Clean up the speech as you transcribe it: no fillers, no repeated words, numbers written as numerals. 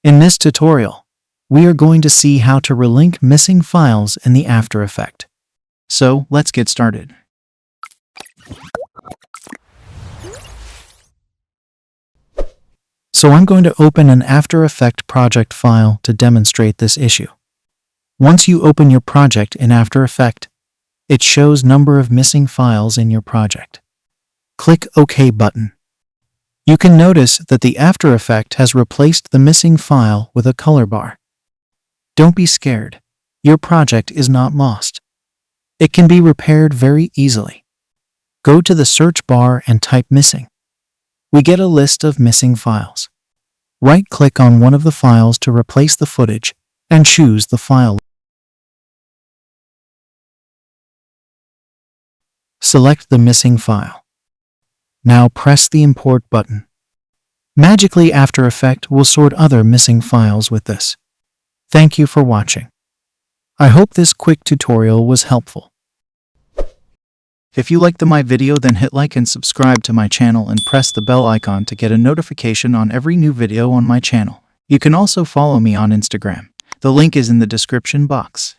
In this tutorial, we are going to see how to relink missing files in the After Effects. So, let's get started. So I'm going to open an After Effects project file to demonstrate this issue. Once you open your project in After Effects, it shows number of missing files in your project. Click OK button. You can notice that the After Effects has replaced the missing file with a color bar. Don't be scared. Your project is not lost. It can be repaired very easily. Go to the search bar and type missing. We get a list of missing files. Right-click on one of the files to replace the footage and choose the file. Select the missing file. Now press the Import button. Magically, After Effects will sort other missing files with this. Thank you for watching. I hope this quick tutorial was helpful. If you liked my video, then hit like and subscribe to my channel and press the bell icon to get a notification on every new video on my channel. You can also follow me on Instagram. The link is in the description box.